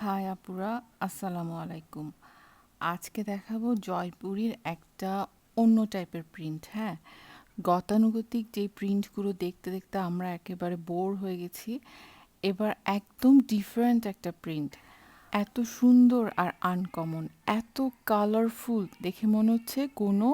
High আপুরা, আসসালামু আলাইকুম। আজকে দেখাবো জয়পুরীর একটা অন্য টাইপের প্রিন্ট। হ্যাঁ, গতানুগতিক যে প্রিন্টগুলো দেখতে দেখতে আমরা একেবারে বোর হয়ে গেছি। এবার একদম ডিফারেন্ট একটা প্রিন্ট, এত সুন্দর আর আনকমন, এত কালারফুল, দেখে মনে হচ্ছে কোনো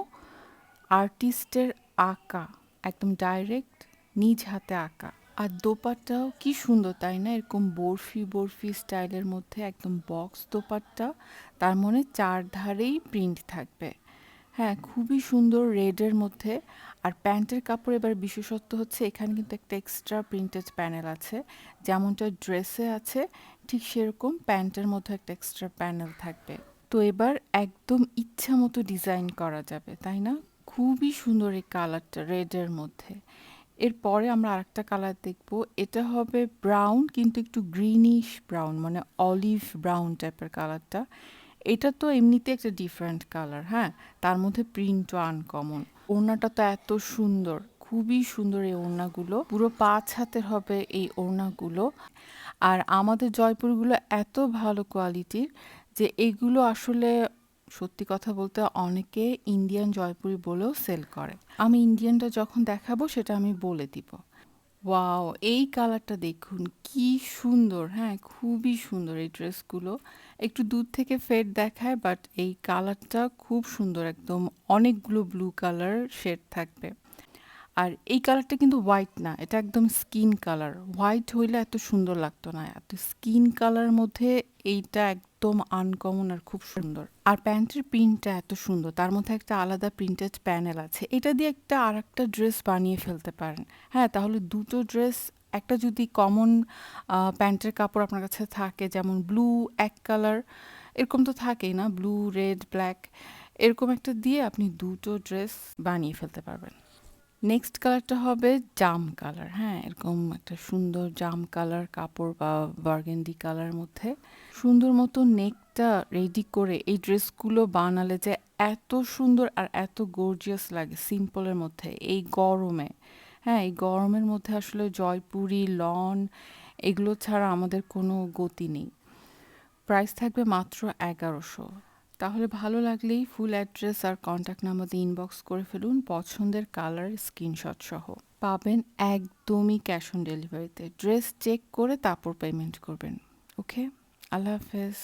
আর্টিস্টের আঁকা, একদম ডাইরেক্ট নিজ হাতে আঁকা। আর দোপাট্টাও কি সুন্দর তাই না, এরকম বরফি বরফি স্টাইলের মধ্যে একদম বক্স দোপাট্টা, তার মানে চারধারেই প্রিন্ট থাকবে। হ্যাঁ, খুবই সুন্দর রেডের মধ্যে। আর প্যান্টের কাপড় এবার বিশেষত্ব হচ্ছে এখানে কিন্তু একটা এক্সট্রা প্রিন্টেড প্যানেল আছে, যেমনটা ড্রেসে আছে ঠিক সেরকম প্যান্টের মধ্যে একটা এক্সট্রা প্যানেল থাকবে। তো এবার একদম ইচ্ছা মতো ডিজাইন করা যাবে তাই না। খুবই সুন্দর এই কালারটা রেডের মধ্যে। এরপরে আমরা আরেকটা কালার দেখব, এটা হবে ব্রাউন কিন্তু একটু গ্রিনিশ ব্রাউন, মানে অলিভ ব্রাউন টাইপের কালারটা। এটা তো এমনিতে একটা ডিফারেন্ট কালার। হ্যাঁ, তার মধ্যে প্রিন্টও আনকমন। ওড়নাটা তো এত সুন্দর, খুবই সুন্দর এই ওড়নাগুলো, পুরো 5 হাতের হবে এই ওড়নাগুলো। আর আমাদের জয়পুরগুলো এত ভালো কোয়ালিটির যে এগুলো আসলে সত্যি কথা বলতে অনেকে ইন্ডিয়ান জয়পুরি বলেও সেল করে। আমি ইন্ডিয়ানটা যখন দেখাবো সেটা আমি বলে দিব। ওয়াও, এই কালারটা দেখুন কি সুন্দর। হ্যাঁ, খুবই সুন্দর এই ড্রেসগুলো। একটু দূর থেকে ফেড দেখায়, বাট এই কালারটা খুব সুন্দর, একদম অনেকগুলো ব্লু কালার শেড থাকবে। আর এই কালারটা কিন্তু হোয়াইট না, এটা একদম স্কিন কালার। হোয়াইট হইলে এত সুন্দর লাগতো না, এত স্কিন কালারের মধ্যে এইটা একদম আনকমন আর খুব সুন্দর। আর প্যান্টের প্রিন্টটা এত সুন্দর, তার মধ্যে একটা আলাদা প্রিন্টেড প্যানেল আছে, এটা দিয়ে একটা আর একটা ড্রেস বানিয়ে ফেলতে পারেন। হ্যাঁ, তাহলে দুটো ড্রেস, একটা যদি কমন প্যান্টের কাপড় আপনার কাছে থাকে, যেমন ব্লু এক কালার, এরকম তো থাকেই না, ব্লু রেড ব্ল্যাক, এরকম একটা দিয়ে আপনি দুটো ড্রেস বানিয়ে ফেলতে পারবেন। নেক্সট কালারটা হবে জাম কালার। হ্যাঁ, এরকম একটা সুন্দর জাম কালার কাপড় বা বার্গেন্ডি কালার মধ্যে সুন্দর মতো নেকটা রেডি করে এই ড্রেসগুলো বানালে যে এত সুন্দর আর এত গর্জিয়াস লাগে সিম্পলের মধ্যে এই গরমে। হ্যাঁ, এই গরমের মধ্যে আসলে জয়পুরি লন এগুলো ছাড়া আমাদের কোনো গতি নেই। প্রাইস থাকবে মাত্র 1100। তাহলে ভালো লাগলেই ফুল অ্যাড্রেস আর কন্ট্যাক্ট নাম্বার দিয়ে ইনবক্স করে ফেলুন পছন্দের কালার স্ক্রিনশট সহ। পাবেন একদমই ক্যাশ অন ডেলিভারিতে, ড্রেস চেক করে তারপর পেমেন্ট করবেন। ওকে, আল্লাহ হাফেজ।